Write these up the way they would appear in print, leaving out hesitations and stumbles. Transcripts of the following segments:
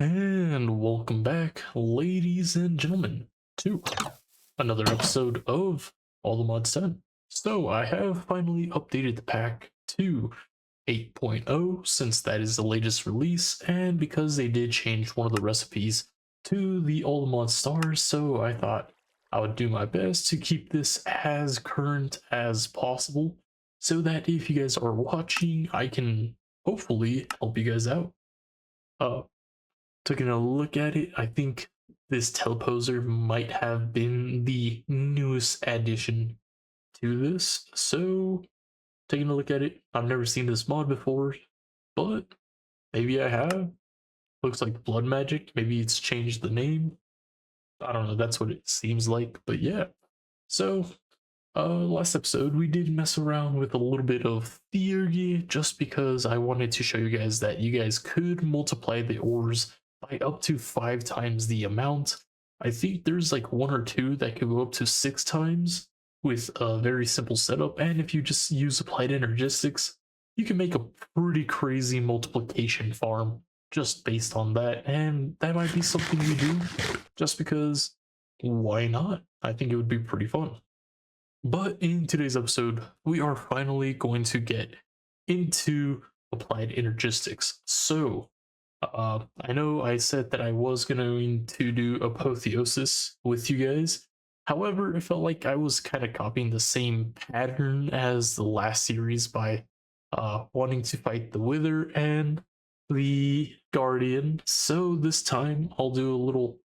And welcome back, ladies and gentlemen, to another episode of All the Mods 10. So, I have finally updated the pack to 8.0 since that is the latest release, and because they did change one of the recipes to the All the Mods stars, so I thought I would do my best to keep this as current as possible so that if you guys are watching, I can hopefully help you guys out. Uh, Taking a look at it, I think this teleposer might have been the newest addition to this. So, taking a look at it, I've never seen this mod before, but maybe I have. Looks like blood magic. Maybe it's changed the name. I don't know. That's what it seems like. But yeah. So, last episode we did mess around with a little bit of theory just because I wanted to show you guys that you guys could multiply the ores by up to 5 times the amount. I think there's like one or two that could go up to 6 times with a very simple setup, and if you just use applied energistics, you can make a pretty crazy multiplication farm just based on that, and that might be something you do just because why not? I think it would be pretty fun. But in today's episode, we are finally going to get into applied energistics. So, I know I said that I was going to do apotheosis with you guys. However, it felt like I was kind of copying the same pattern as the last series by wanting to fight the Wither and the Guardian. So this time I'll do a little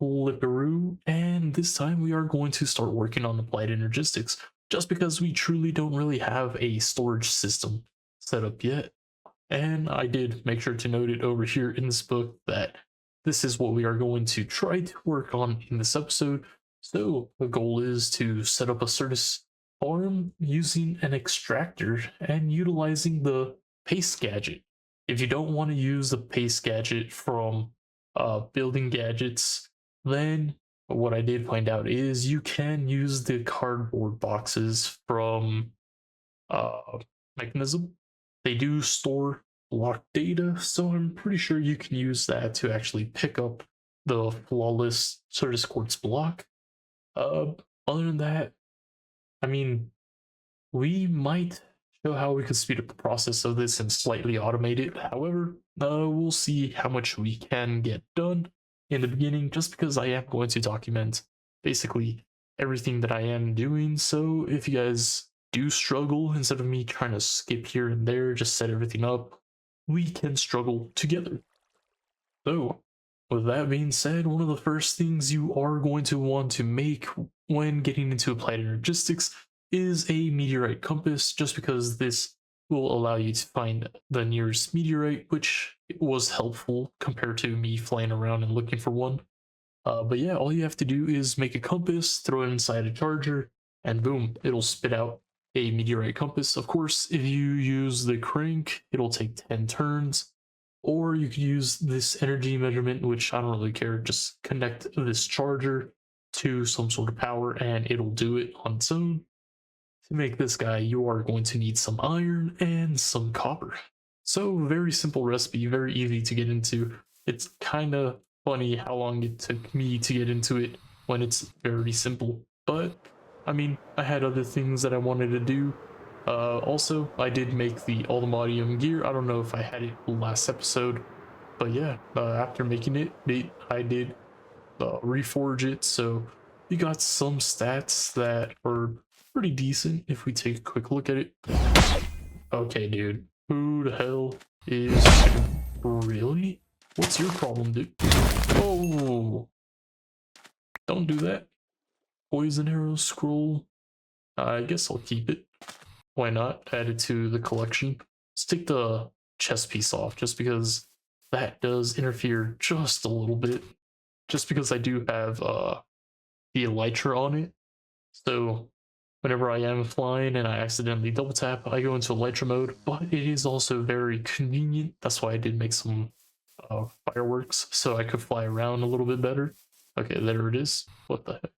flipperoo, and this time we are going to start working on applied energistics, just because we truly don't really have a storage system set up yet. And I did make sure to note it over here in this book that this is what we are going to try to work on in this episode. So the goal is to set up a Certus farm using an extractor and utilizing the paste gadget. If you don't want to use the paste gadget from building gadgets, then what I did find out is you can use the cardboard boxes from uh, Mechanism. They do store block data, so I'm pretty sure you can use that to actually pick up the flawless Certus Quartz block. Uh, Other than that, I mean, we might show how we could speed up the process of this and slightly automate it. However, we'll see how much we can get done in the beginning, just because I am going to document basically everything that I am doing. So if you guys do struggle, instead of me trying to skip here and there, just set everything up, we can struggle together. So, with that being said, one of the first things you are going to want to make when getting into applied energistics is a meteorite compass, just because this will allow you to find the nearest meteorite, which was helpful compared to me flying around and looking for one. But yeah, all you have to do is make a compass, throw it inside a charger, and boom, it'll spit out a meteorite compass. Of course, if you use the crank, it'll take 10 turns, or you could use this energy measurement, which I don't really care. Just connect this charger to some sort of power and it'll do it on its own. To make this guy, you are going to need some iron and some copper. So, very simple recipe, very easy to get into. It's kind of funny how long it took me to get into it when it's very simple. But, I mean, I had other things that I wanted to do. Also, I did make the Ultimatium gear. I don't know if I had it last episode, but yeah, after making it, I did reforge it, so you got some stats that are pretty decent if we take a quick look at it. Okay, dude, who the hell is really? What's your problem, dude? Oh, don't do that. Poison arrow scroll. I guess I'll keep it. Why not? Add it to the collection. Let's take the chest piece off just because that does interfere just a little bit. Just because I do have the elytra on it. So whenever I am flying and I accidentally double tap, I go into elytra mode, but it is also very convenient. That's why I did make some fireworks so I could fly around a little bit better. Okay, there it is. What the heck?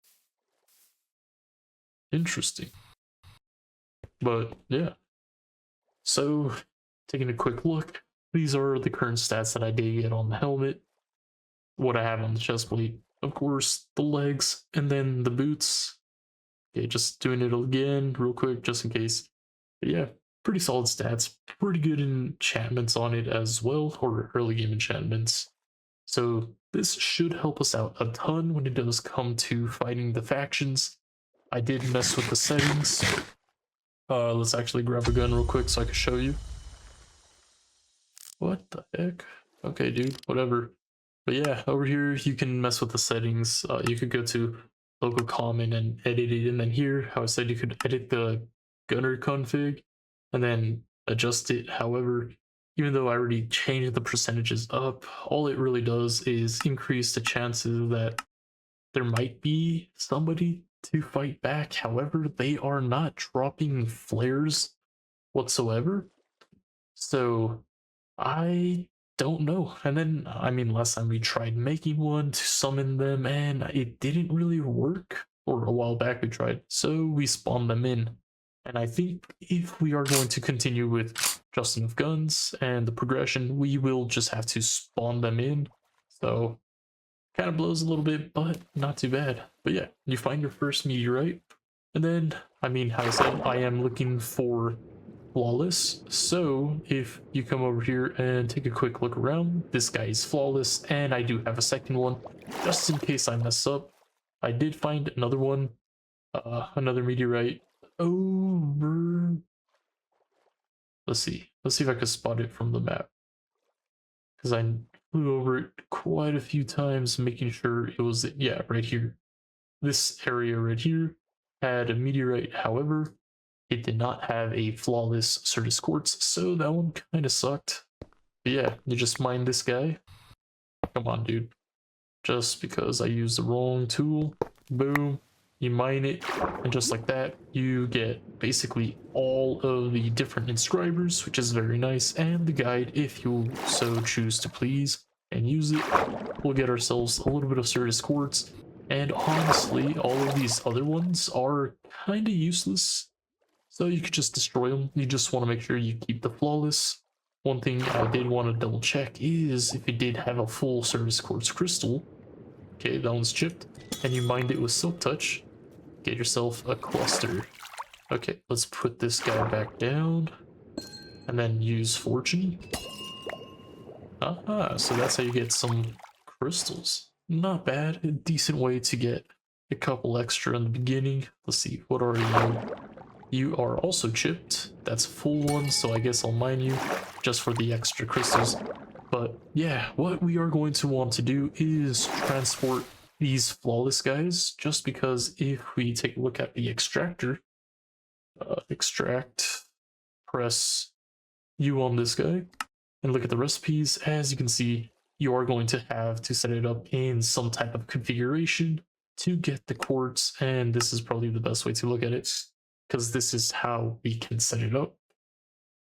Interesting. But yeah. So taking a quick look, these are the current stats that I did get on the helmet. what I have on the chest plate. Of course, the legs and then the boots. Okay, just doing it again real quick just in case. But yeah, pretty solid stats. Pretty good enchantments on it as well, or early game enchantments. So this should help us out a ton when it does come to fighting the factions. I did mess with the settings. Let's actually grab a gun real quick so I can show you. What the heck? Okay, dude, whatever. But yeah, over here you can mess with the settings. You could go to local common and edit it, and then here, how I said you could edit the gunner config and then adjust it. However, even though I already changed the percentages up, all it really does is increase the chances that there might be somebody to fight back. However, they are not dropping flares whatsoever. So I don't know. And then, I mean, last time we tried making one to summon them, and it didn't really work. Or a while back we tried, so we spawned them in. And I think if we are going to continue with just enough guns and the progression, we will just have to spawn them in. So, kind of blows a little bit, but not too bad. But yeah, you find your first meteorite. And then, I mean, how I said, I am looking for flawless. So if you come over here and take a quick look around, this guy is flawless, and I do have a second one just in case I mess up. I did find another one, another meteorite over. Let's see if I can spot it from the map, because I flew over it quite a few times making sure it was, yeah, right here. This area right here had a meteorite. However, it did not have a flawless Certus quartz, so that one kind of sucked. But yeah, you just mine this guy. Come on, dude. Just because I used the wrong tool, boom, you mine it, and just like that, you get basically all of the different inscribers, which is very nice, and the guide if you so choose to please and use it. We'll get ourselves a little bit of Certus quartz, and honestly, all of these other ones are kind of useless. So you could just destroy them. You just want to make sure you keep the flawless. One thing I did want to double check is if it did have a full Certus quartz crystal. Okay, that one's chipped. And you mined it with silk touch. Get yourself a cluster. Okay, let's put this guy back down. And then use fortune. Aha, so that's how you get some crystals. Not bad. A decent way to get a couple extra in the beginning. Let's see, what are you? You are also chipped. That's a full one, so I guess I'll mine you just for the extra crystals. But yeah, what we are going to want to do is transport these flawless guys, just because if we take a look at the extractor, extract, press U on this guy, and look at the recipes, as you can see, you are going to have to set it up in some type of configuration to get the quartz, and this is probably the best way to look at it, because this is how we can set it up.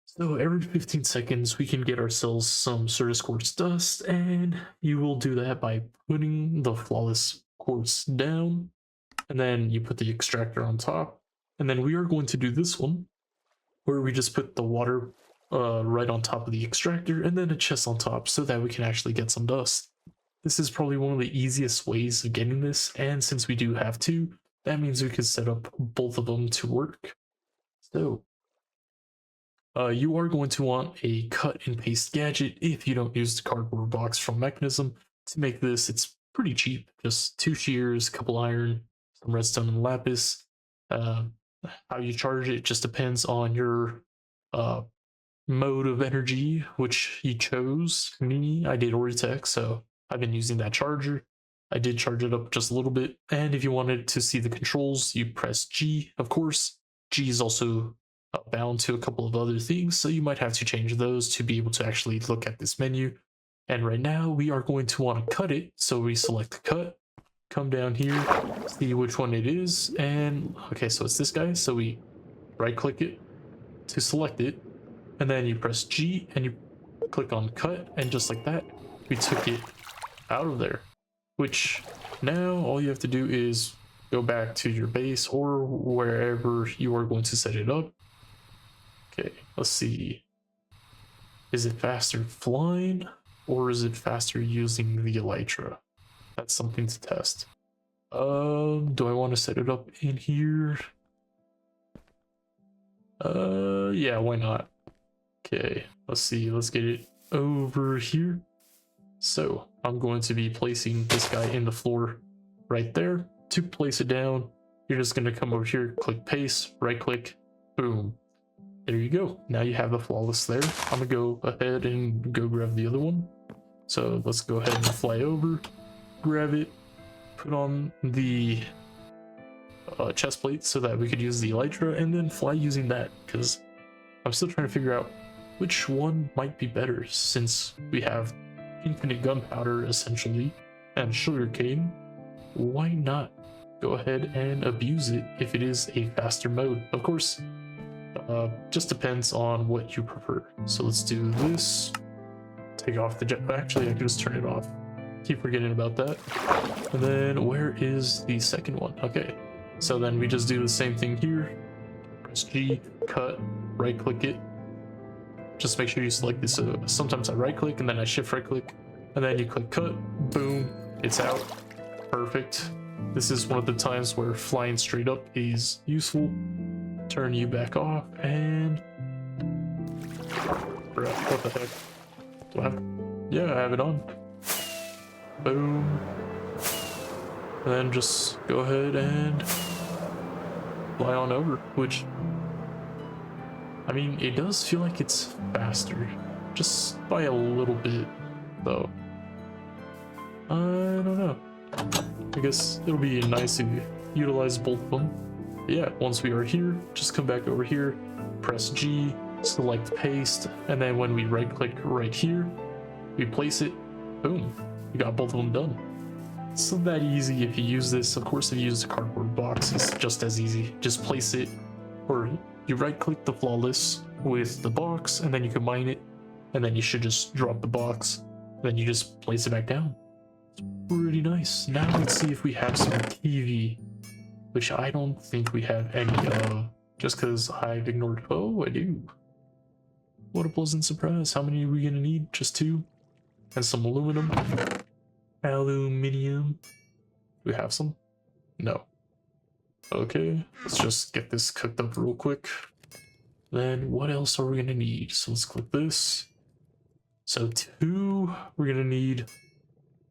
So every 15 seconds, we can get ourselves some Certus quartz dust, and you will do that by putting the flawless quartz down, and then you put the extractor on top, and then we are going to do this one, where we just put the water right on top of the extractor, and then a chest on top, so that we can actually get some dust. This is probably one of the easiest ways of getting this, and since we do have two, that means we can set up both of them to work. So you are going to want a cut and paste gadget if you don't use the cardboard box from Mechanism. To make this, it's pretty cheap, just 2 shears, a couple iron, some redstone and lapis. How you charge it just depends on your mode of energy, which you chose. Me, I did Oritech, so I've been using that charger. I did charge it up just a little bit, and if you wanted to see the controls, you press G, of course. G is also bound to a couple of other things, so you might have to change those to be able to actually look at this menu. And right now, we are going to want to cut it, so we select the cut, come down here, see which one it is, and okay, so it's this guy, so we right-click it to select it, and then you press G, and you click on cut, and just like that, we took it out of there. Which now all you have to do is go back to your base or wherever you are going to set it up. Okay, let's see. Is it faster flying? or is it faster using the elytra? That's something to test. Do I want to set it up in here? Yeah, why not? Okay, let's see, let's get it over here. So I'm going to be placing this guy in the floor right there. To place it down, you're just going to come over here, click paste, right click, boom. There you go. Now you have the flawless there. I'm gonna go ahead and go grab the other one. So let's go ahead and fly over, grab it, put on the chest plate so that we could use the elytra, and then fly using that, because I'm still trying to figure out which one might be better, since we have infinite gunpowder essentially and sugarcane. Why not go ahead and abuse it if it is a faster mode? Of course, just depends on what you prefer. So let's do this. Take off the jet. Actually, I can just turn it off. Keep forgetting about that. And then where is the second one? Okay, so then we just do the same thing here. Press G, cut, right click it. Just make sure you select this. So sometimes I right click and then I shift right click, and then you click cut, boom, it's out. Perfect. This is one of the times where flying straight up is useful. Turn you back off, and what the heck? Do I have... Yeah, I have it on. Boom. And then just go ahead and fly on over, which, I mean, it does feel like it's faster, just by a little bit, though. I don't know. I guess it'll be nice to utilize both of them. Yeah, once we are here, just come back over here, press G, select paste, and then when we right click right here, we place it, boom, you got both of them done. It's not that easy if you use this. Of course, if you use a cardboard box, it's just as easy. Just place it, or you right click the flawless with the box, and then you combine it, and then you should just drop the box, then you just place it back down. It's pretty nice. Now let's see if we have some TV, which I don't think we have any of, just because I've ignored. Oh, I do. What a pleasant surprise. How many are we gonna need? Just 2? And some aluminum. Aluminium. Do we have some? No. Okay, let's just get this cooked up real quick. Then what else are we gonna need? So let's click this. So 2, we're gonna need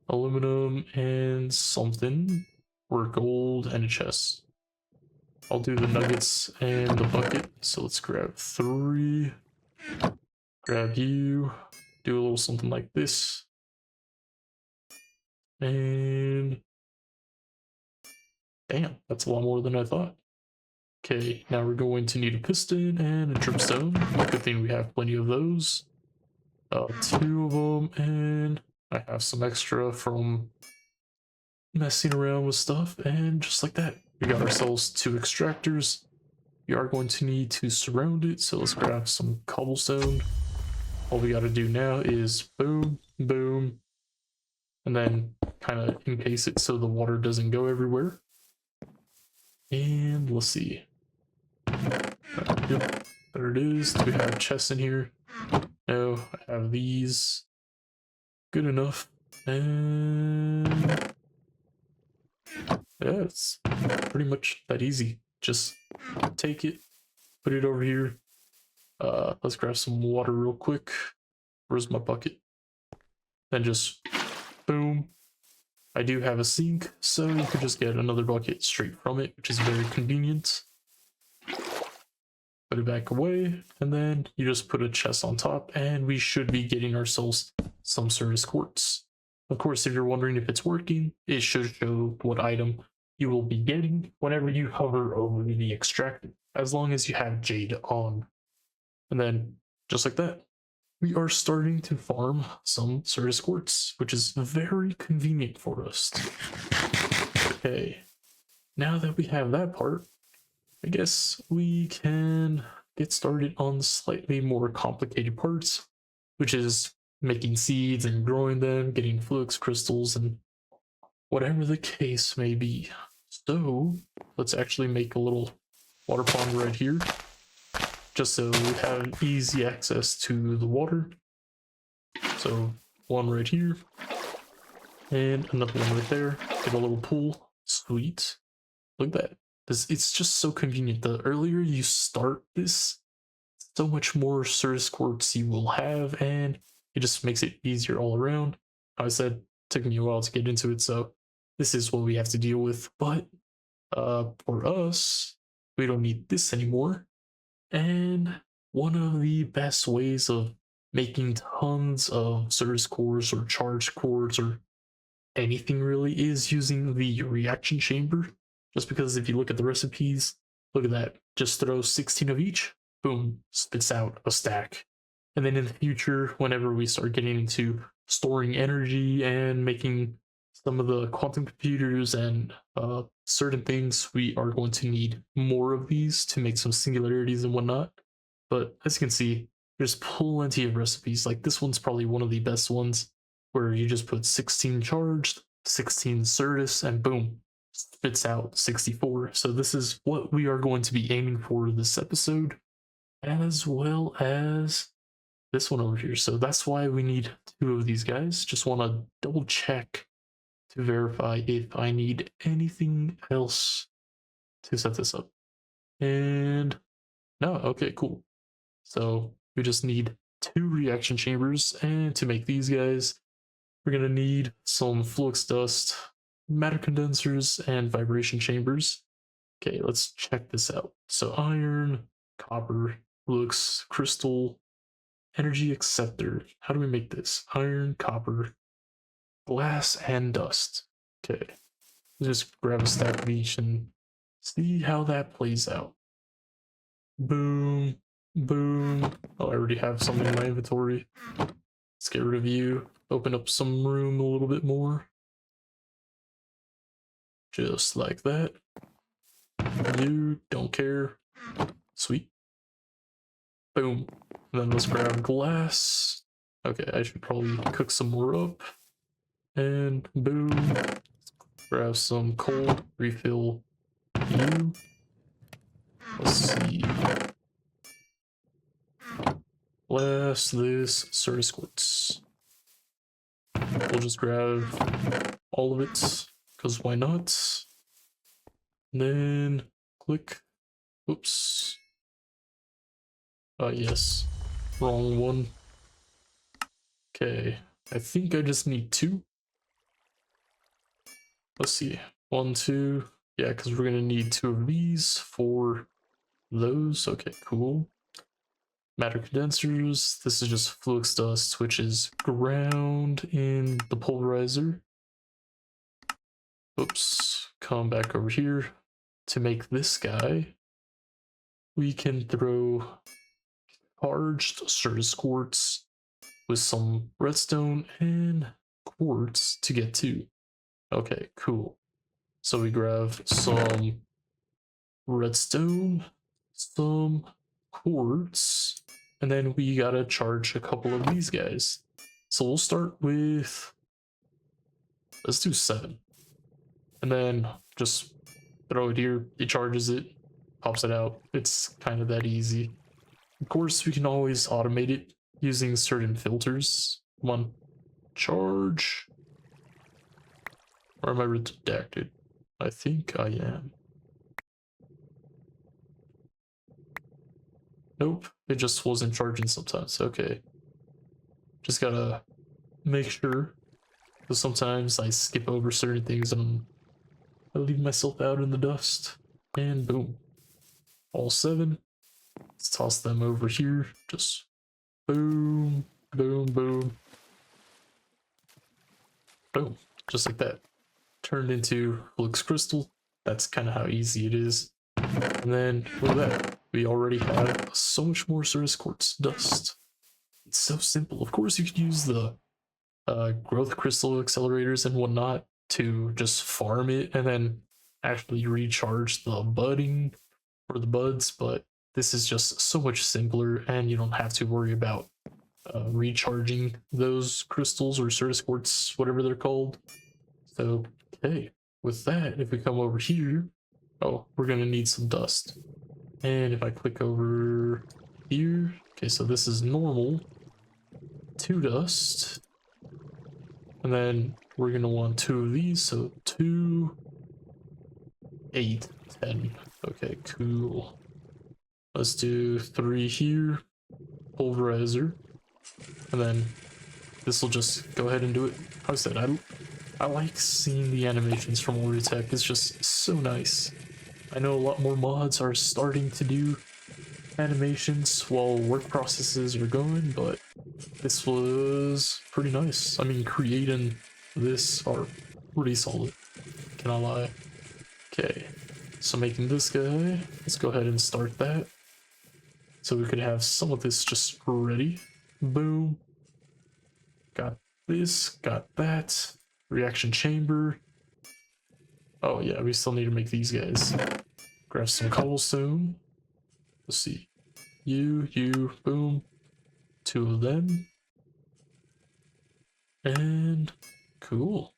aluminum and something, or gold and a chest. I'll do the nuggets and the bucket. So let's grab 3. Grab you. Do a little something like this. And damn, that's a lot more than I thought. Okay, now we're going to need a piston and a dripstone. Good thing we have plenty of those. 2 of them, and I have some extra from messing around with stuff, and just like that, we got ourselves 2 extractors. We are going to need to surround it, so let's grab some cobblestone. All we got to do now is boom, boom, and then kind of encase it so the water doesn't go everywhere. And let's see. Yep, there it is. Do we have chests in here? No, I have these. Good enough. And yeah, it's pretty much that easy. Just take it, put it over here. Let's grab some water real quick. Where's my bucket? Then just boom. I do have a sink, so you could just get another bucket straight from it, which is very convenient. Put it back away, and then you just put a chest on top, and we should be getting ourselves some Certus quartz. Of course, if you're wondering if it's working, it should show what item you will be getting whenever you hover over the extractor, as long as you have jade on. And then, just like that, we are starting to farm some Certus quartz, which is very convenient for us. Okay, now that we have that part, I guess we can get started on the slightly more complicated parts, which is making seeds and growing them, getting flux crystals, and whatever the case may be. So let's actually make a little water pond right here, just so we have easy access to the water. So one right here, and another one right there. Get a little pool. Sweet. Look at that. It's just so convenient. The earlier you start this, so much more Certus quartz you will have, and it just makes it easier all around. I said it took me a while to get into it, so this is what we have to deal with. But for us, we don't need this anymore. And one of the best ways of making tons of Certus cores or charge cores or anything really is using the reaction chamber. Just because if you look at the recipes, look at that. Just throw 16 of each, boom, spits out a stack. And then in the future, whenever we start getting into storing energy and making some of the quantum computers and certain things, we are going to need more of these to make some singularities and whatnot. But as you can see, there's plenty of recipes. Like this one's probably one of the best ones, where you just put 16 charged, 16 Certus, and boom, spits out 64. So this is what we are going to be aiming for this episode, as well as this one over here. So that's why we need 2 of these guys. Just want to double check to verify if I need anything else to set this up. And no, okay, cool. So we just need 2 reaction chambers, and to make these guys, we're going to need some flux dust, matter condensers, and vibration chambers. Okay, let's check this out. So iron, copper, flux, crystal, energy acceptor. How do we make this? Iron, copper, glass, and dust. Okay, let's just grab a stack of each and see how that plays out. Boom, boom. Oh, I already have some in my inventory. Let's get rid of you. Open up some room a little bit more. Just like that. You don't care. Sweet. Boom. And then let's grab glass. Okay, I should probably cook some more up. And boom. Grab some coal. Refill you. Let's see. Blast this Certus quartz. We'll just grab all of it, because why not? And then click. Oops. Yes. Wrong one. Okay. I think I just need 2. Let's see. 1, 2. Yeah, because we're going to need 2 of these for those. Okay, cool. Matter condensers. This is just flux dust, which is ground in the pulverizer. Oops. Come back over here. To make this guy, we can throw charged Certus quartz with some redstone and quartz to get 2. Okay, cool. So we grab some redstone, some quartz, and then we gotta charge a couple of these guys. So we'll start with, let's do 7. And then just throw it here, it charges it, pops it out. It's kind of that easy. Of course, we can always automate it using certain filters. Come on, charge. Or am I redacted? I think I am. Nope, it just wasn't charging sometimes. Okay. Just gotta make sure, because sometimes I skip over certain things and I leave myself out in the dust. And boom. All 7. Let's toss them over here. Just boom, boom, boom. Boom. Just like that. Turned into flux crystal. That's kind of how easy it is. And then look at that. We already have so much more Certus quartz dust. It's so simple. Of course, you could use the growth crystal accelerators and whatnot to just farm it and then actually recharge the budding or the buds, but this is just so much simpler and you don't have to worry about recharging those crystals or Certus quartz, whatever they're called. So, okay, with that, if we come over here, oh, we're gonna need some dust. And if I click over here, okay, so this is normal. 2 dust. And then we're gonna want 2 of these, so 2, 8, 10. Okay, cool. Let's do 3 here, pulverizer, and then this will just go ahead and do it. Like I said, I like seeing the animations from AE2. It's just so nice. I know a lot more mods are starting to do animations while work processes are going, but this was pretty nice. I mean, creating this are pretty solid, can I lie? Okay, so making this guy, let's go ahead and start that. So we could have some of this just ready. Boom. Got this, got that. Reaction chamber. Oh yeah, we still need to make these guys. Grab some cobblestone. Let's see. You, boom. 2 of them. And cool.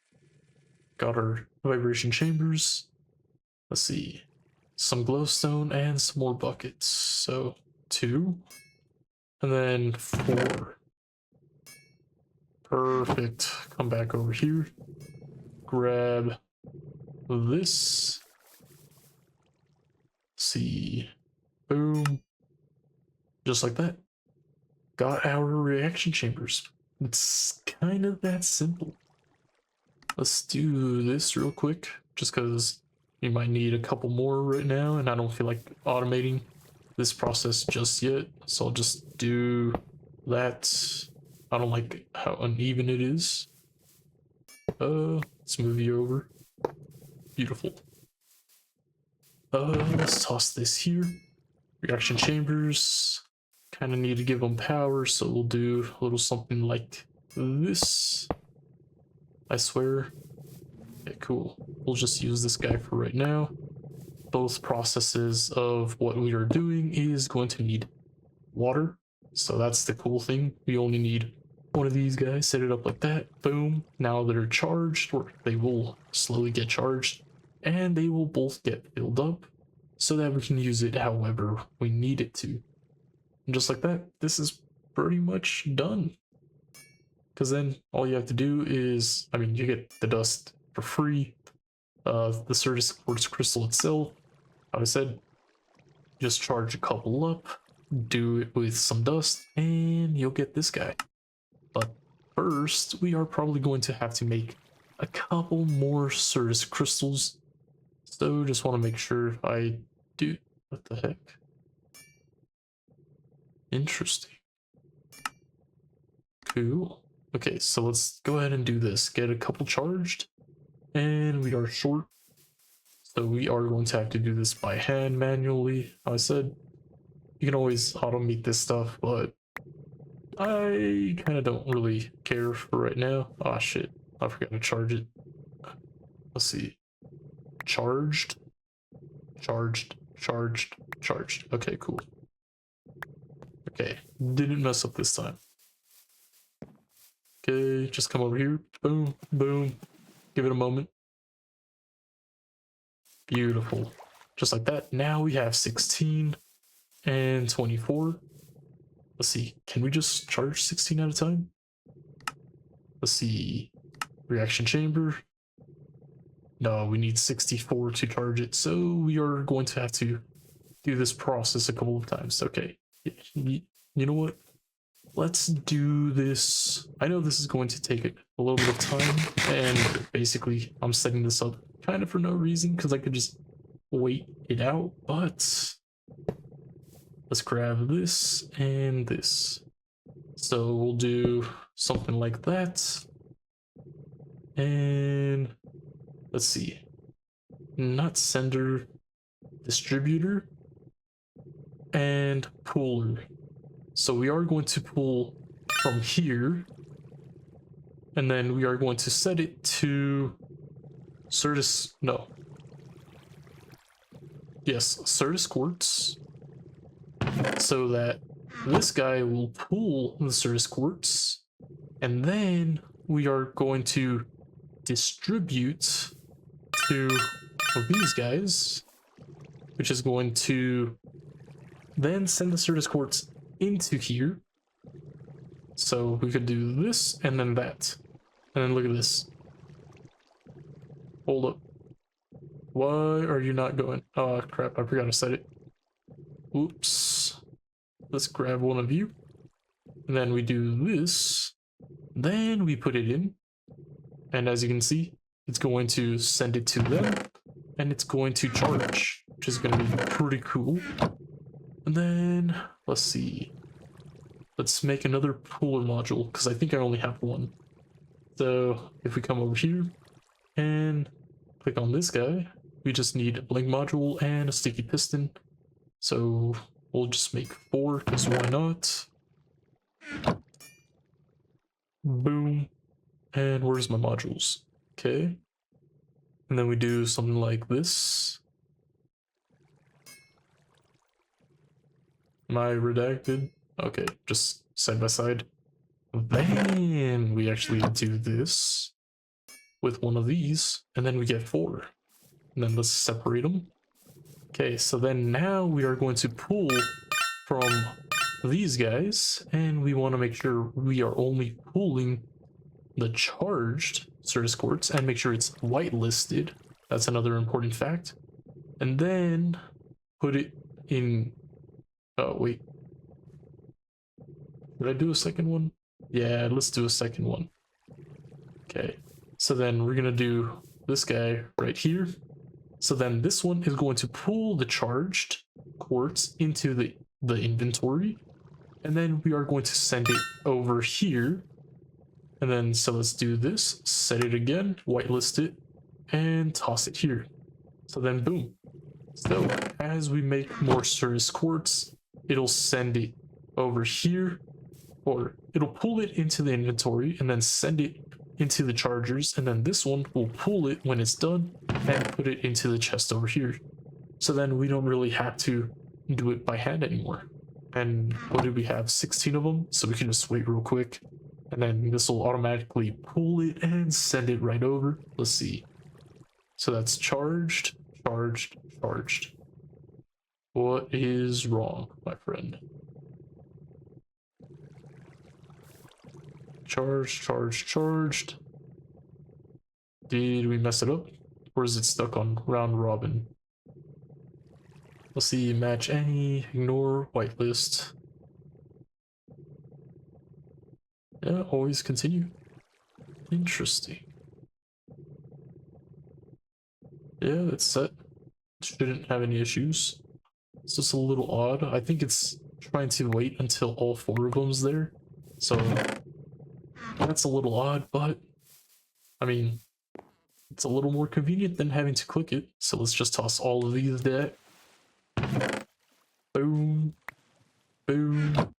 Got our vibration chambers. Let's see. Some glowstone and some more buckets. So 2. And then 4. Perfect. Come back over here. Grab this. See. Boom. Just like that. Got our reaction chambers. It's kind of that simple. Let's do this real quick, just because you might need a couple more right now, and I don't feel like automating this process just yet, so I'll just do that. I don't like how uneven it is. Let's move you over. Beautiful. Let's toss this here. Reaction chambers. Kind of need to give them power, so we'll do a little something like this. I swear. Okay, cool. We'll just use this guy for right now. Both processes of what we are doing is going to need water. So that's the cool thing. We only need one of these guys. Set it up like that. Boom. Now they're charged, or they will slowly get charged. And they will both get filled up so that we can use it however we need it to. And just like that, this is pretty much done. Because then all you have to do is, I mean, you get the dust for free. The Certus quartz crystal itself, like I said, just charge a couple up, do it with some dust, and you'll get this guy. But first, we are probably going to have to make a couple more Certus crystals. So just want to make sure I do. What the heck? Interesting. Cool. Okay, so let's go ahead and do this. Get a couple charged, and we are short. So we are going to have to do this by hand manually. I said you can always automate this stuff, but I kind of don't really care for right now. Ah, shit. I forgot to charge it. Let's see. Charged. Charged. Charged. Charged. Okay, cool. Okay, didn't mess up this time. Okay, just come over here. Boom, boom. Give it a moment. Beautiful. Just like that. Now we have 16 and 24. Let's see. Can we just charge 16 at a time? Let's see. Reaction chamber. No, we need 64 to charge it. So we are going to have to do this process a couple of times. Okay. You know what? Let's do this. I know this is going to take a little bit of time, and basically I'm setting this up kind of for no reason because I could just wait it out, but let's grab this and this. So we'll do something like that. And let's see. Not sender, distributor, and puller. So we are going to pull from here, and then we are going to set it to Certus, no. Yes, Certus quartz, so that this guy will pull the Certus quartz, and then we are going to distribute to these guys, which is going to then send the Certus quartz into here. So we could do this and then that. And then look at this. Hold up. Why are you not going? Oh crap, I forgot to set it. Oops. Let's grab one of you. And then we do this. Then we put it in. And as you can see, it's going to send it to them. And it's going to charge, which is going to be pretty cool. And then, let's see. Let's make another puller module, because I think I only have one. So if we come over here and click on this guy, we just need a blink module and a sticky piston. So we'll just make 4, because why not? Boom. And where's my modules? Okay. And then we do something like this. Am I redacted? Okay, just side by side. Then we actually do this with one of these, and then we get 4. And then let's separate them. Okay, so then now we are going to pull from these guys, and we want to make sure we are only pulling the charged Certus quartz and make sure it's whitelisted. That's another important fact. And then put it in. Oh, wait. Did I do a second one? Yeah, let's do a second one. Okay, so then we're gonna do this guy right here. So then this one is going to pull the charged quartz into the inventory, and then we are going to send it over here. And then, so let's do this, set it again, whitelist it, and toss it here. So then boom. So as we make more Certus quartz, it'll send it over here, or it'll pull it into the inventory and then send it into the chargers, and then this one will pull it when it's done and put it into the chest over here. So then we don't really have to do it by hand anymore. And what did we have? 16 of them, so we can just wait real quick, and then this will automatically pull it and send it right over. Let's see. So that's charged, charged, charged. What is wrong, my friend? Charged, charged, charged. Did we mess it up? Or is it stuck on round robin? Let's see, match any, ignore, whitelist. Yeah, always continue. Interesting. Yeah, it's set. Shouldn't have any issues. It's just a little odd. I think it's trying to wait until all 4 of them's there. So that's a little odd, but I mean, it's a little more convenient than having to click it. So let's just toss all of these there. Boom. Boom.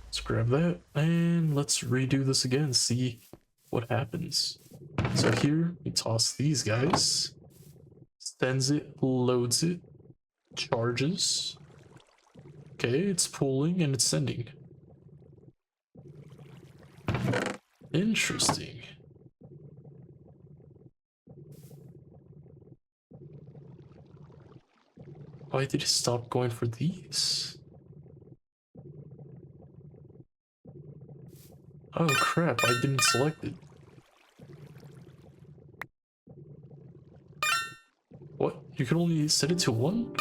Let's grab that and let's redo this again, see what happens. So here we toss these guys, sends it, loads it, charges. Okay, it's pulling and it's sending. Interesting. Why did it stop going for these? Oh crap, I didn't select it. What? You can only set it to 1?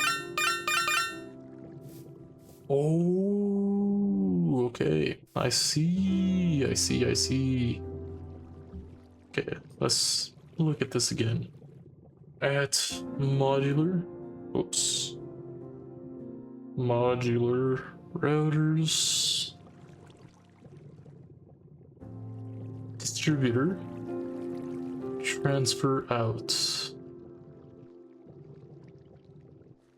Oh, okay. I see, I see, I see. Okay, let's look at this again. At modular, oops. Modular routers. Distributor. Transfer out.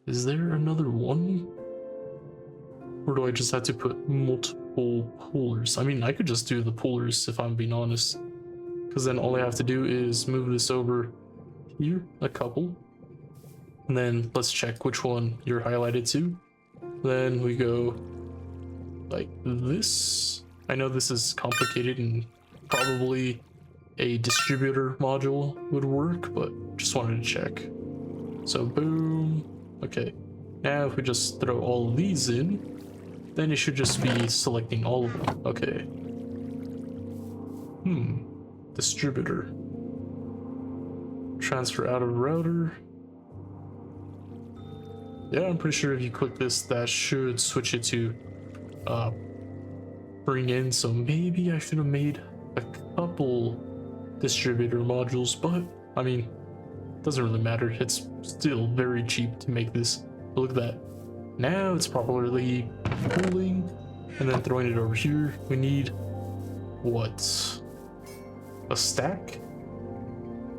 Is there another one? Or do I just have to put multiple pullers? I mean, I could just do the pullers if I'm being honest. Because then all I have to do is move this over here, a couple. And then let's check which one you're highlighted to. Then we go like this. I know this is complicated and probably a distributor module would work, but just wanted to check. So boom. Okay. Now if we just throw all of these in, then it should just be selecting all of them. Okay. Distributor. Transfer out of router. Yeah, I'm pretty sure if you click this, that should switch it to bring in. So maybe I should have made a couple distributor modules, but I mean, it doesn't really matter. It's still very cheap to make this. Look at that. Now it's properly pulling and then throwing it over here. We need what? A stack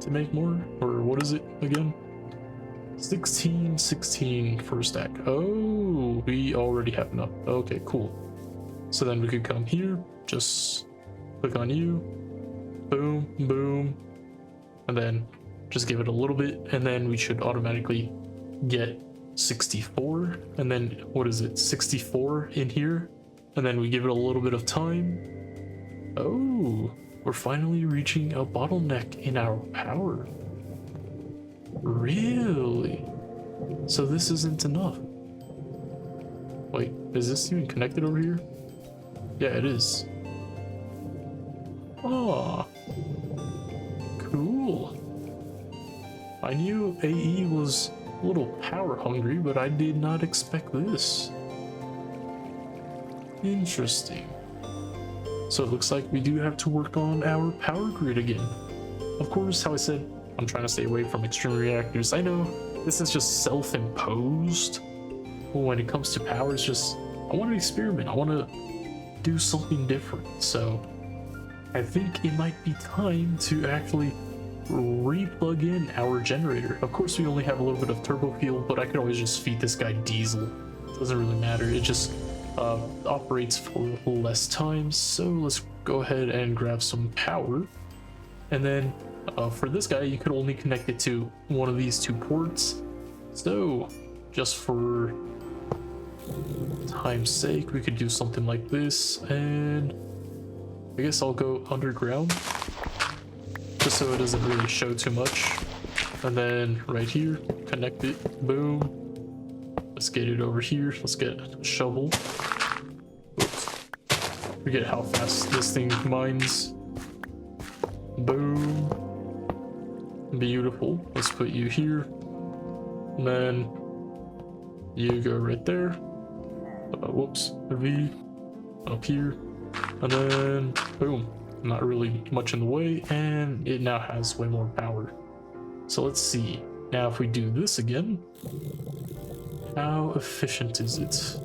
to make more? Or what is it again? 16 for a stack. Oh, we already have enough. Okay, cool. So then we could come here, just click on you, boom, boom, and then just give it a little bit, and then we should automatically get 64. And then what is it? 64 in here, and then we give it a little bit of time. Oh, we're finally reaching a bottleneck in our power. Really? So this isn't enough. Wait, is this even connected over here? Yeah, it is. Oh, cool. I knew AE was a little power hungry, but I did not expect this. Interesting. So it looks like we do have to work on our power grid again. Of course, how I said, I'm trying to stay away from extreme reactors. I know this is just self-imposed. But when it comes to power, it's just, I want to experiment. I want to do something different. So I think it might be time to actually re-plug in our generator. Of course, we only have a little bit of turbo fuel, but I could always just feed this guy diesel. It doesn't really matter. It just operates for less time. So let's go ahead and grab some power. And then for this guy, you could only connect it to one of these two ports. So just for time's sake, we could do something like this, and I guess I'll go underground just so it doesn't really show too much. And then right here, connect it, boom. Let's get it over here. Let's get a shovel. Oops. Forget how fast this thing mines. Boom. Beautiful. Let's put you here. And then you go right there. Whoops. V. Up here. And then boom. Not really much in the way. And it now has way more power. So let's see. Now if we do this again, how efficient is it?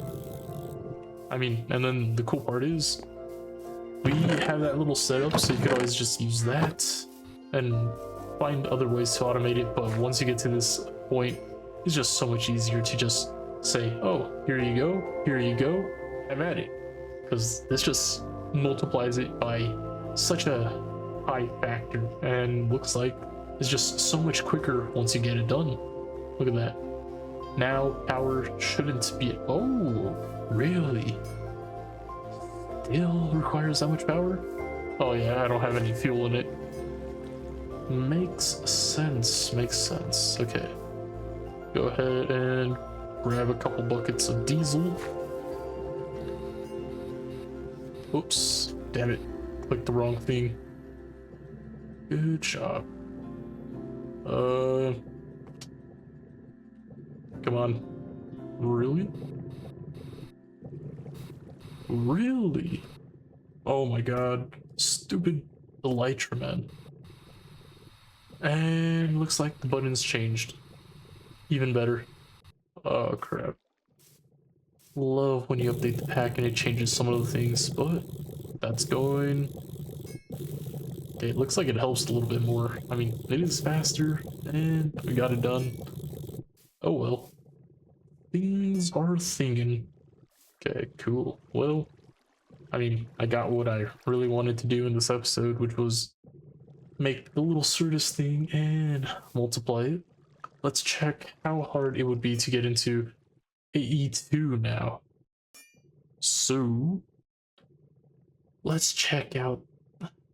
I mean, and then the cool part is we have that little setup, so you could always just use that and find other ways to automate it. But once you get to this point, it's just so much easier to just say, oh, here you go, I'm at it. Because this just multiplies it by such a high factor, and looks like it's just so much quicker once you get it done. Look at that. Now power shouldn't be, oh, really? Still requires that much power? Oh yeah, I don't have any fuel in it. Makes sense, makes sense. Okay. Go ahead and grab a couple buckets of diesel. Oops, damn it. Clicked the wrong thing. Good job. Come on. Really? Really? Oh my god. Stupid Elytra, man. And looks like the button's changed. Even better. Oh crap. Love when you update the pack and it changes some of the things, but that's going. Okay, it looks like it helps a little bit more. I mean, it is faster, and we got it done. Oh well. Things are thinking. Okay, cool. Well, I mean, I got what I really wanted to do in this episode, which was make the little Certus thing and multiply it. Let's check how hard it would be to get into AE2 now. So, let's check out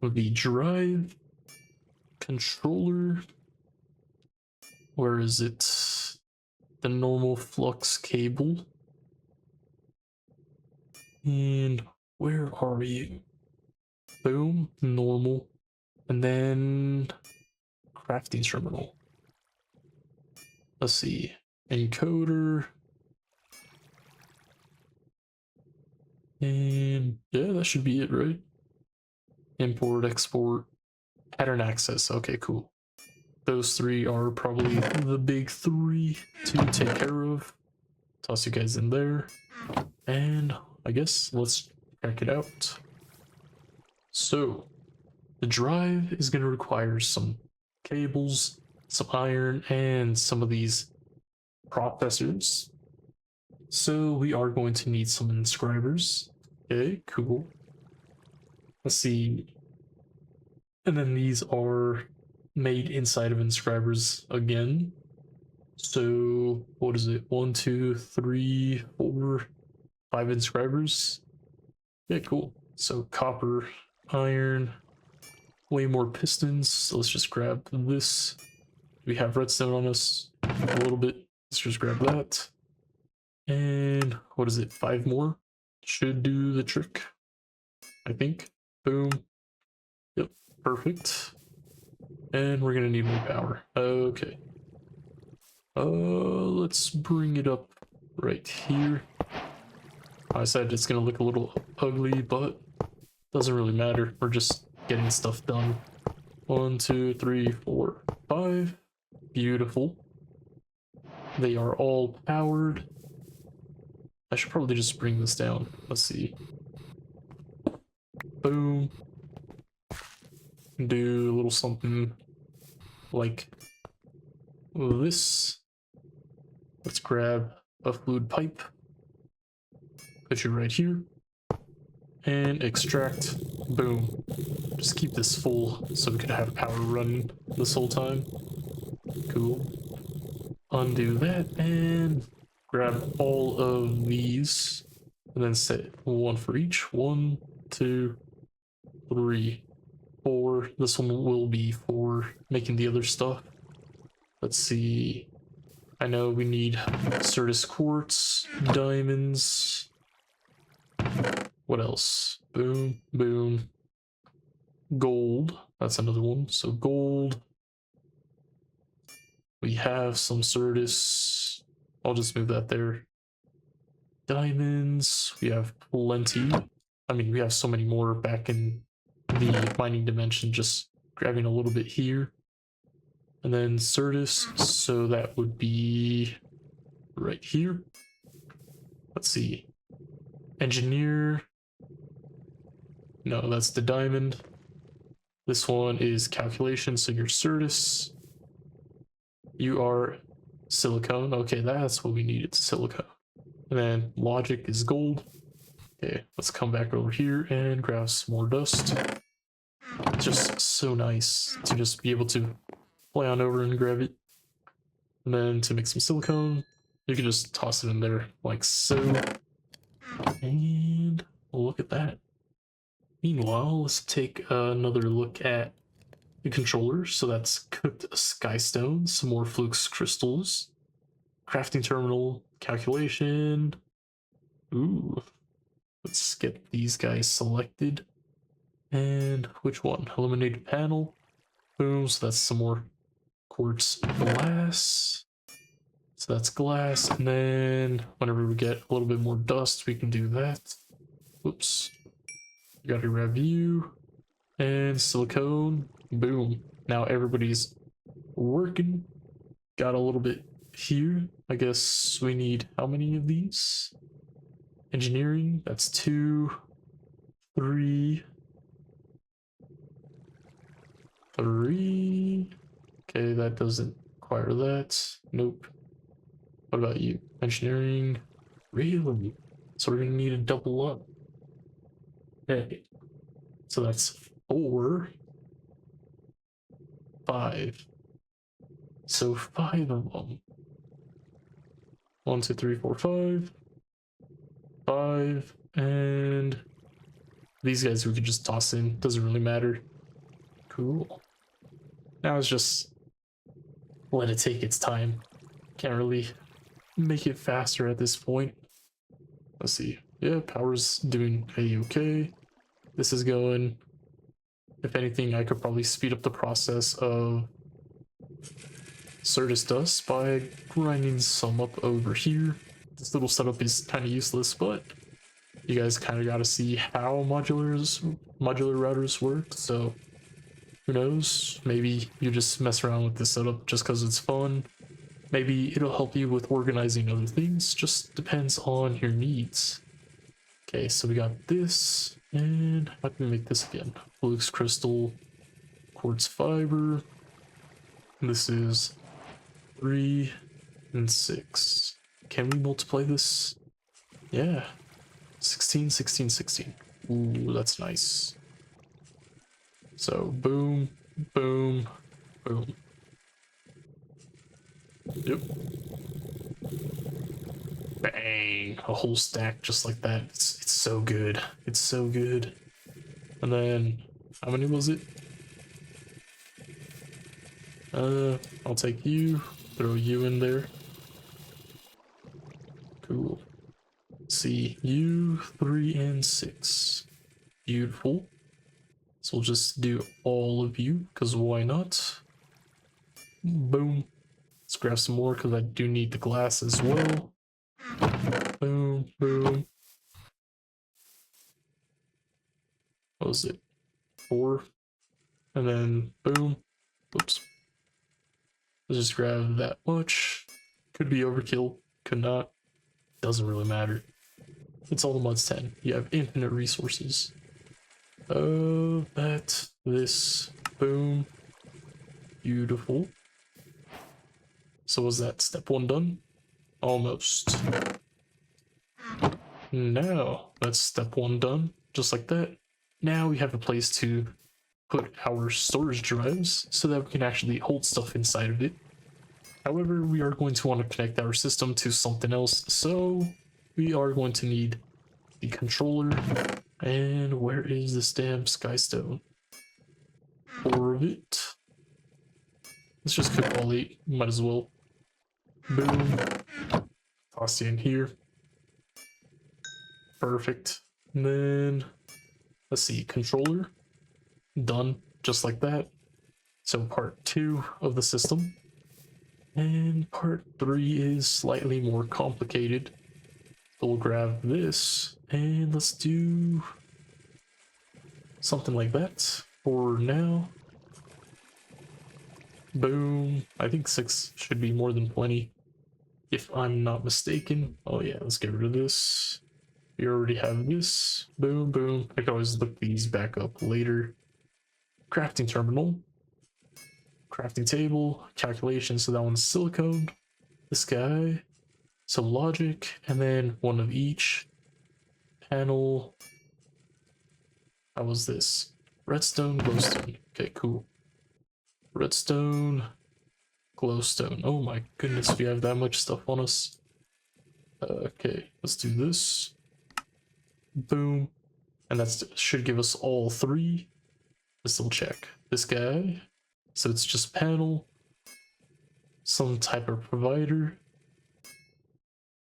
the drive, controller. Where is it? The normal flux cable. And where are you? Boom, normal. And then crafting terminal. Let's see. Encoder. And yeah, that should be it, right? Import, export, pattern access. Okay, cool. Those three are probably the big three to take care of. Toss you guys in there. And I guess let's check it out. So the drive is going to require some cables, some iron, and some of these processors. So we are going to need some inscribers. Okay, cool. Let's see. And then these are made inside of inscribers again. So what is it? 1, 2, 3, 4, 5 inscribers. Yeah, cool. So copper, iron, way more pistons. So let's just grab this. We have redstone on us a little bit. Let's just grab that. And what is it? 5 more should do the trick, I think. Boom. Yep, perfect. And we're gonna need more power. Okay. Let's bring it up right here. I said it's gonna look a little ugly, but doesn't really matter. We're just getting stuff done. 1, 2, 3, 4, 5. Beautiful. They are all powered. I should probably just bring this down. Let's see. Boom. Do a little something like this. Let's grab a fluid pipe. Put you right here. And extract. Boom. Just keep this full so we could have power running this whole time. Cool. Undo that and grab all of these and then set one for each. 1, 2, 3, 4. This one will be for making the other stuff. Let's see. I know we need Certus quartz, diamonds. What else? Boom, boom. Gold. That's another one. So gold. We have some Certus. I'll just move that there. Diamonds. We have plenty. I mean, we have so many more back in the mining dimension, just grabbing a little bit here. And then Certus, so that would be right here. Let's see. Engineer. No, that's the diamond. This one is calculation, so you're Certus. You are silicone. Okay, that's what we needed, silicone. And then logic is gold. Okay, let's come back over here and grab some more dust. It's just so nice to just be able to fly on over and grab it. And then to make some silicone, you can just toss it in there like so. And look at that. Meanwhile, let's take another look at the controller. So that's cooked skystone, some more flux crystals, crafting terminal, calculation. Ooh, let's get these guys selected. And which one? Illuminated panel. Boom, so that's some more quartz glass. So that's glass, and then whenever we get a little bit more dust, we can do that. Whoops. You gotta grab you. And silicone. Boom. Now everybody's working. Got a little bit here. I guess we need how many of these? Engineering, that's 2, 3. 3. Okay, that doesn't require that. Nope. What about you? Engineering. Really? So we're gonna need to double up. Okay. So that's 4. 5. So 5 of them. 1, 2, 3, 4, 5. 5. And these guys we could just toss in. Doesn't really matter. Cool. Now it's just let it take its time. Can't really make it faster at this point. Let's see. Yeah, power's doing a okay. This is going. If anything, I could probably speed up the process of Certus dust by grinding some up over here. This little setup is kind of useless, but you guys kind of got to see how modular routers work. So who knows? Maybe you just mess around with this setup just because it's fun. Maybe it'll help you with organizing other things. Just depends on your needs. Okay, so we got this, and how can we make this again? Flux crystal, quartz fiber. This is 3 and 6. Can we multiply this? Yeah. 16, 16, 16. Ooh, that's nice. So boom, boom, boom. Yep. Bang. A whole stack just like that. It's so good. It's so good. And then, how many was it? I'll take you. Throw you in there. Cool. See, you 3 and 6. Beautiful. So we'll just do all of you, because why not? Boom. Let's grab some more, because I do need the glass as well. Boom, boom. What was it? 4. And then boom. Whoops. Let's just grab that much. Could be overkill, could not. Doesn't really matter. It's all the mods 10. You have infinite resources. That, this, boom. Beautiful. So was that step 1 done? Almost. Now that's step 1 done, just like that. Now we have a place to put our storage drives so that we can actually hold stuff inside of it. However, we are going to want to connect our system to something else, so we are going to need the controller. And where is this damn skystone? 4 of it. Let's just cook all 8, might as well. Boom. Toss it in here. Perfect. And then, let's see, controller. Done, just like that. So part 2 of the system. And part 3 is slightly more complicated. So we'll grab this, and let's do something like that for now. Boom. I think 6 should be more than plenty, if I'm not mistaken. Oh yeah, let's get rid of this. We already have this. Boom, boom. I can always look these back up later. Crafting terminal. Crafting table. Calculation, so that one's silicone. This guy. So logic, and then one of each. Panel. How was this? Redstone, glowstone. Okay, cool. Redstone, glowstone. Oh my goodness, we have that much stuff on us. Okay, let's do this. Boom. And that should give us all 3. Let's still check. This guy. So it's just panel. Some type of provider.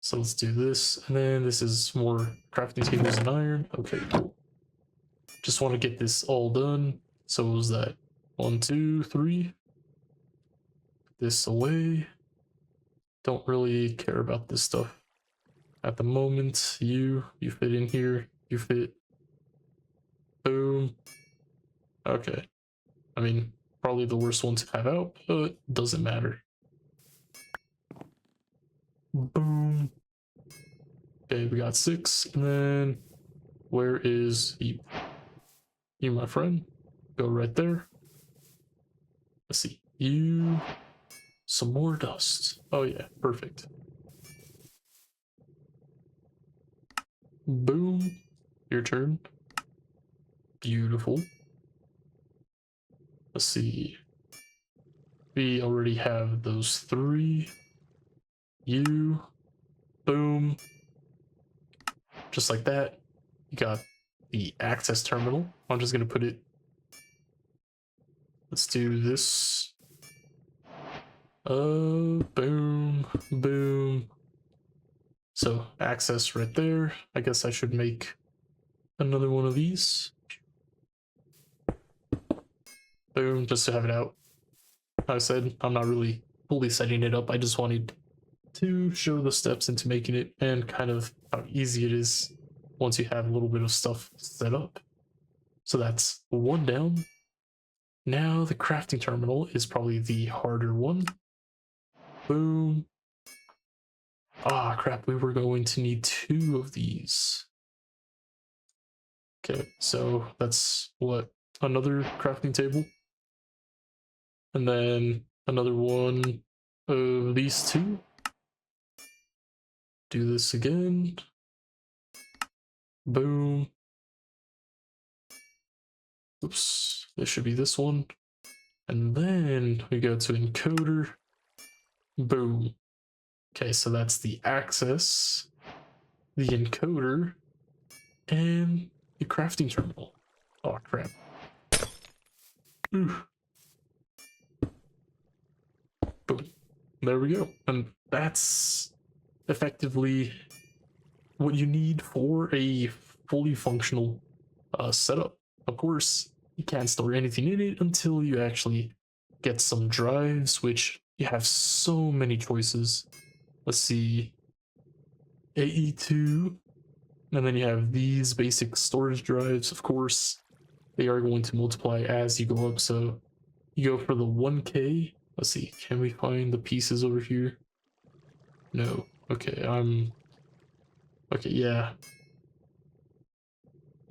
So let's do this. And then this is more crafting tables and iron. Okay, cool. Just want to get this all done. So what was that? 1, 2, 3. Put this away. Don't really care about this stuff at the moment. You fit in here. You fit. Boom. Okay. I mean, probably the worst one to have out, but doesn't matter. Boom. Okay, we got 6, and then where is you? You, my friend. Go right there. Let's see. You. Some more dust. Oh yeah, perfect. Boom. Your turn. Beautiful. Let's see. We already have those 3. You. Boom. Just like that. You got the access terminal. I'm just gonna put it. Let's do this. Boom, boom. So access right there. I guess I should make another one of these. Boom, just to have it out. I said I'm not really fully setting it up. I just wanted to show the steps into making it and kind of how easy it is once you have a little bit of stuff set up. So that's one down. Now the crafting terminal is probably the harder one. Boom. Ah, crap, we were going to need 2 of these. Okay, so that's what? Another crafting table? And then another one of these 2. Do this again. Boom. Oops, this should be this one. And then we go to encoder. Boom. Okay, so that's the access, the encoder, and the crafting terminal. Oh, crap. Ooh. Boom. There we go. And that's effectively what you need for a fully functional setup. Of course, you can't store anything in it until you actually get some drives, which you have so many choices. Let's see, AE2, and then you have these basic storage drives. Of course, they are going to multiply as you go up, so you go for the 1K. Let's see, can we find the pieces over here? No. Okay, okay, yeah.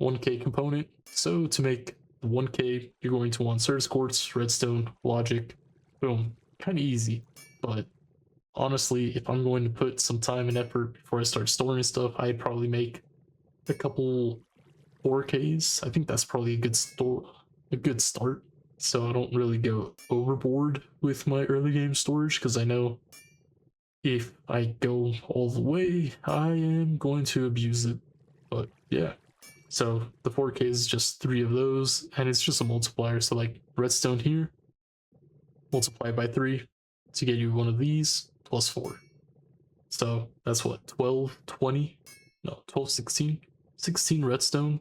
1K component. So to make the 1K, you're going to want Certus quartz, redstone, logic. Boom. Kind of easy, but honestly, if I'm going to put some time and effort before I start storing stuff, I'd probably make a couple 4Ks. I think that's probably a good start. So I don't really go overboard with my early game storage, because I know if I go all the way, I am going to abuse it. But yeah. So the 4K is just 3 of those, and it's just a multiplier. So like redstone here, multiply by 3 to get you one of these, plus 4. So that's what, 12, 20? No, 12, 16? 16 redstone.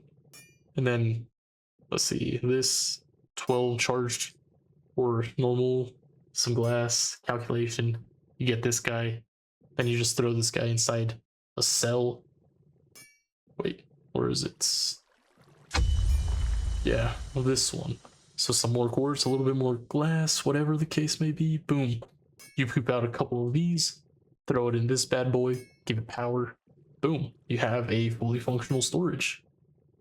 And then, let's see, this 12 charged or normal, some glass, calculation. You get this guy, then you just throw this guy inside a cell. Wait, where is it? Yeah, this one. So some more quartz, a little bit more glass, whatever the case may be. Boom. You poop out a couple of these, throw it in this bad boy, give it power. Boom. You have a fully functional storage.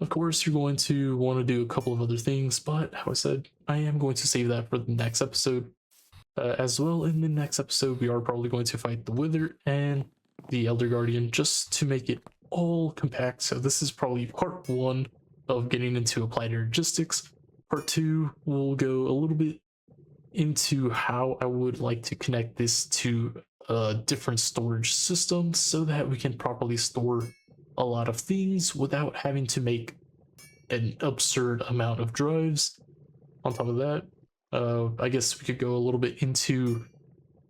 Of course, you're going to want to do a couple of other things, but how I said, I am going to save that for the next episode. As well, in the next episode, we are probably going to fight the Wither and the Elder Guardian just to make it all compact. So this is probably part 1 of getting into applied energistics. Part 2 will go a little bit into how I would like to connect this to a different storage system so that we can properly store a lot of things without having to make an absurd amount of drives. On top of that, I guess we could go a little bit into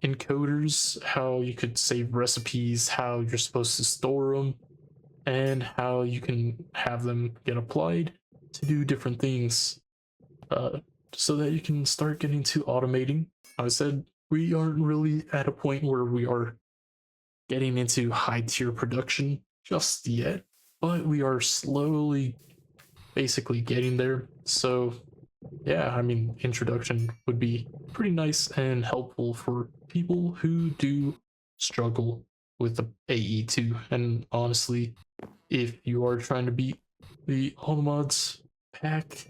encoders, how you could save recipes, how you're supposed to store them, and how you can have them get applied to do different things, so that you can start getting to automating. I said we aren't really at a point where we are getting into high tier production just yet, but we are slowly basically getting there. So yeah, I mean, introduction would be pretty nice and helpful for people who do struggle with the AE2. And honestly, if you are trying to beat the All the Mods pack,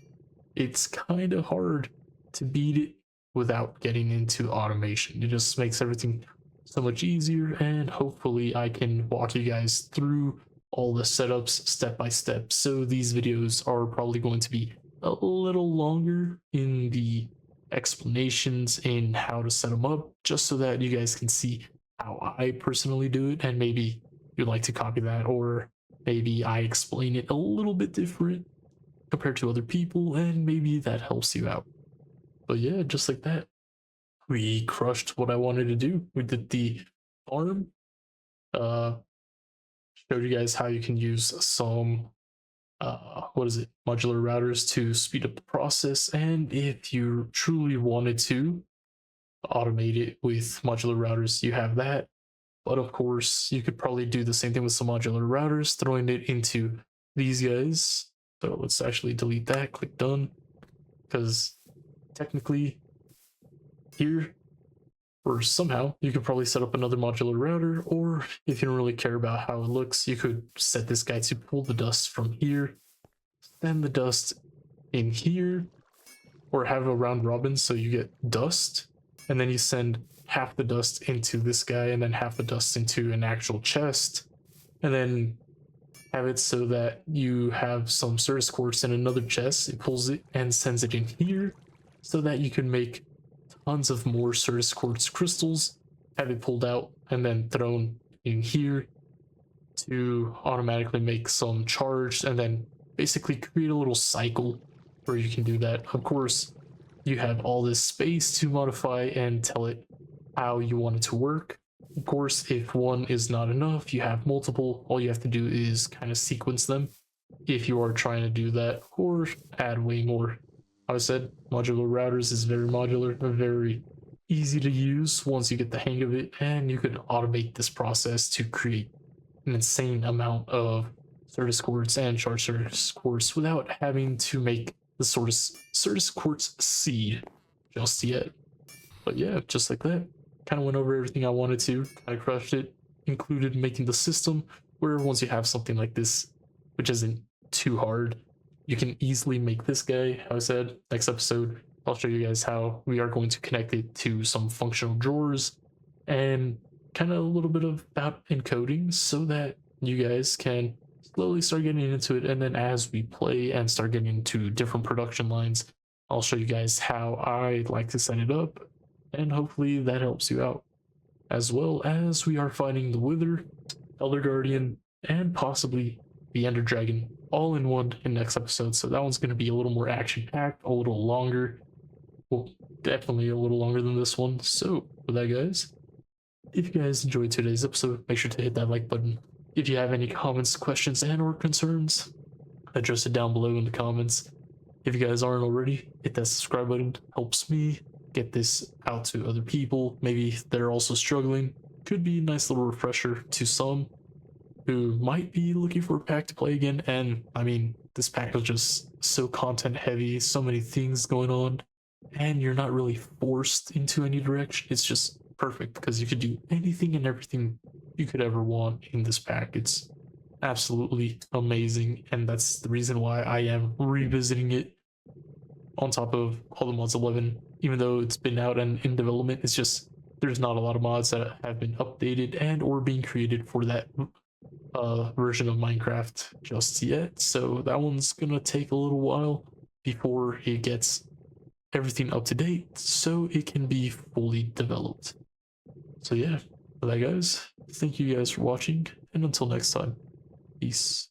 it's kind of hard to beat it without getting into automation. It just makes everything so much easier, and hopefully I can walk you guys through all the setups step by step. So these videos are probably going to be a little longer in the explanations in how to set them up, just so that you guys can see how I personally do it, and maybe you'd like to copy that, or maybe I explain it a little bit different compared to other people, and maybe that helps you out. But yeah, just like that, we crushed what I wanted to do. We did the farm, uh, showed you guys how you can use some modular routers to speed up the process. And if you truly wanted to automate it with modular routers, you have that. But of course, you could probably do the same thing with some modular routers, throwing it into these guys. So let's actually delete that, click done, because technically here, or somehow, you could probably set up another modular router, or if you don't really care about how it looks, you could set this guy to pull the dust from here, send the dust in here, or have a round robin so you get dust, and then you send half the dust into this guy and then half the dust into an actual chest, and then have it so that you have some Certus quartz in another chest. It pulls it and sends it in here so that you can make tons of more Certus quartz crystals, have it pulled out and then thrown in here to automatically make some charged, and then basically create a little cycle where you can do that. Of course, you have all this space to modify and tell it how you want it to work. Of course, if one is not enough, you have multiple. All you have to do is kind of sequence them if you are trying to do that, or add way more. I said modular routers is very modular, very easy to use once you get the hang of it, and you can automate this process to create an insane amount of Certus quartz and charged Certus quartz without having to make the sort of Certus quartz seed just yet. But yeah, just like that, kind of went over everything I wanted to, kind of crushed it, included making the system where once you have something like this, which isn't too hard, you can easily make this guy. How I said, next episode, I'll show you guys how we are going to connect it to some functional drawers and kind of a little bit about encoding so that you guys can slowly start getting into it. And then as we play and start getting into different production lines, I'll show you guys how I like to set it up, and hopefully that helps you out. As well as we are fighting the Wither, Elder Guardian, and possibly the Ender Dragon all in one in next episode. So that one's going to be a little more action-packed, a little longer. Well, definitely a little longer than this one. So with that, guys, if you guys enjoyed today's episode, make sure to hit that like button. If you have any comments, questions, and or concerns, address it down below in the comments. If you guys aren't already, hit that subscribe button. Helps me get this out to other people. Maybe they're also struggling. Could be a nice little refresher to some who might be looking for a pack to play again. And I mean, this pack is just so content heavy, so many things going on, and you're not really forced into any direction. It's just perfect because you could do anything and everything you could ever want in this pack. It's absolutely amazing, and that's the reason why I am revisiting it on top of all the mods 11. Even though it's been out and in development, it's just there's not a lot of mods that have been updated and or being created for that version of Minecraft just yet. So that one's gonna take a little while before it gets everything up to date so it can be fully developed. So yeah, for that, guys, thank you guys for watching, and until next time, peace.